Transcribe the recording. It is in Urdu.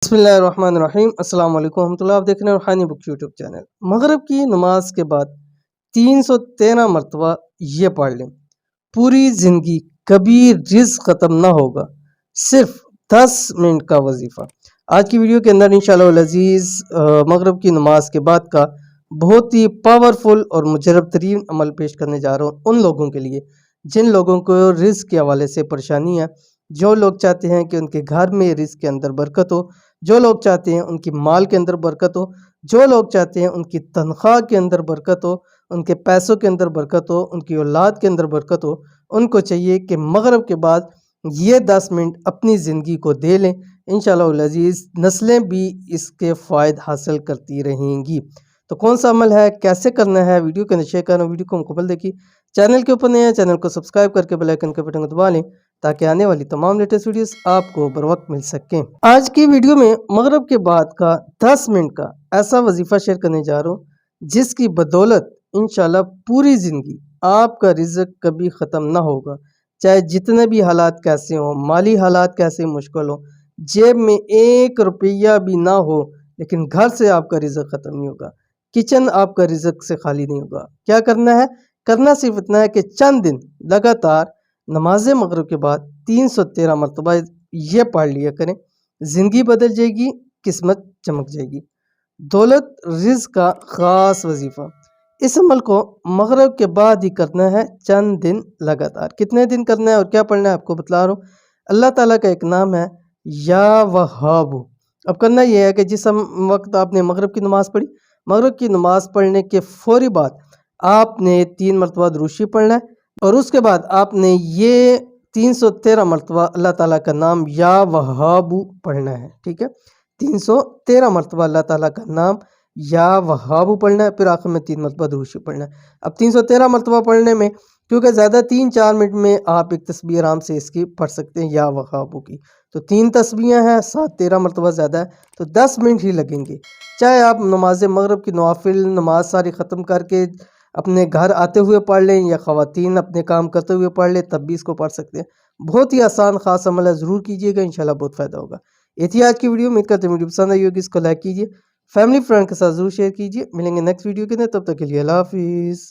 بسم اللہ الرحمن الرحیم۔ السلام علیکم ورحمۃ اللہ۔ آپ دیکھ رہے ہیں روحانی بک یوٹیوب چینل۔ مغرب کی نماز کے بعد 313 مرتبہ یہ پڑھ لیں، پوری زندگی کبھی رزق ختم نہ ہوگا، صرف 10 منٹ کا وظیفہ۔ آج کی ویڈیو کے اندر انشاءاللہ العزیز مغرب کی نماز کے بعد کا بہت ہی پاورفل اور مجرب ترین عمل پیش کرنے جا رہا ہوں ان لوگوں کے لیے جن لوگوں کو رزق کے حوالے سے پریشانی ہے، جو لوگ چاہتے ہیں کہ ان کے گھر میں رزق کے اندر برکت ہو، جو لوگ چاہتے ہیں ان کی مال کے اندر برکت ہو، جو لوگ چاہتے ہیں ان کی تنخواہ کے اندر برکت ہو، ان کے پیسوں کے اندر برکت ہو، ان کی اولاد کے اندر برکت ہو، ان کو چاہیے کہ مغرب کے بعد یہ 10 منٹ اپنی زندگی کو دے لیں۔ انشاءاللہ العزیز نسلیں بھی اس کے فائد حاصل کرتی رہیں گی۔ تو کون سا عمل ہے، کیسے کرنا ہے، ویڈیو کو شیئر کرنا، ویڈیو کو مکمل دیکھیے۔ چینل کے اوپر نئے ہیں، چینل کو سبسکرائب کر کے بیل آئیکن کے بٹن کو دبا لیں تاکہ آنے والی تمام لیٹسٹ ویڈیوز آپ کو بر وقت مل سکیں۔ آج کی ویڈیو میں مغرب کے بعد کا 10 منٹ کا ایسا وظیفہ شیئر کرنے جا رہا ہوں جس کی بدولت انشاءاللہ پوری زندگی آپ کا رزق کبھی ختم نہ ہوگا، چاہے جتنے بھی حالات کیسے ہوں، مالی حالات کیسے مشکل ہوں، جیب میں 1 روپیہ بھی نہ ہو، لیکن گھر سے آپ کا رزق ختم نہیں ہوگا، کچن آپ کا رزق سے خالی نہیں ہوگا۔ کیا کرنا ہے؟ کرنا صرف اتنا ہے کہ چند دن لگاتار نماز مغرب کے بعد 313 مرتبہ یہ پڑھ لیا کریں، زندگی بدل جائے گی، قسمت چمک جائے گی۔ دولت رزق کا خاص وظیفہ، اس عمل کو مغرب کے بعد ہی کرنا ہے، چند دن لگاتار۔ کتنے دن کرنا ہے اور کیا پڑھنا ہے آپ کو بتلا رہا ہوں۔ اللہ تعالیٰ کا ایک نام ہے یا وہاب۔ اب کرنا یہ ہے کہ جس وقت آپ نے مغرب کی نماز پڑھی، مغرب کی نماز پڑھنے کے فوری بعد آپ نے 3 مرتبہ درود شریف پڑھنا ہے، اور اس کے بعد آپ نے یہ 313 مرتبہ اللہ تعالیٰ کا نام یا وہاب پڑھنا ہے، ٹھیک ہے۔ 313 مرتبہ اللہ تعالیٰ کا نام یا وہاب پڑھنا ہے، پھر آخر میں 3 مرتبہ درود شریف پڑھنا ہے۔ اب 313 مرتبہ پڑھنے میں کیونکہ زیادہ 3-4 منٹ میں آپ ایک تسبیح آرام سے اس کی پڑھ سکتے ہیں یا وہاب کی، تو 3 تسبیحیں ہیں، 13 مرتبہ زیادہ ہے، تو 10 منٹ ہی لگیں گے۔ چاہے آپ نماز مغرب کی نوافل نماز ساری ختم کر کے اپنے گھر آتے ہوئے پڑھ لیں، یا خواتین اپنے کام کرتے ہوئے پڑھ لیں، تب بھی اس کو پڑھ سکتے ہیں۔ بہت ہی آسان خاص عمل ہے، ضرور کیجیے گا، انشاءاللہ بہت فائدہ ہوگا۔ یہ تھی آج کی ویڈیو، امید کرتے ہیں ویڈیو پسند آئی ہوگی، اس کو لائک کیجیے، فیملی فرینڈ کے ساتھ ضرور شیئر کیجیے۔ ملیں گے نیکسٹ ویڈیو کے اندر، تب تک کے لیے اللہ حافظ۔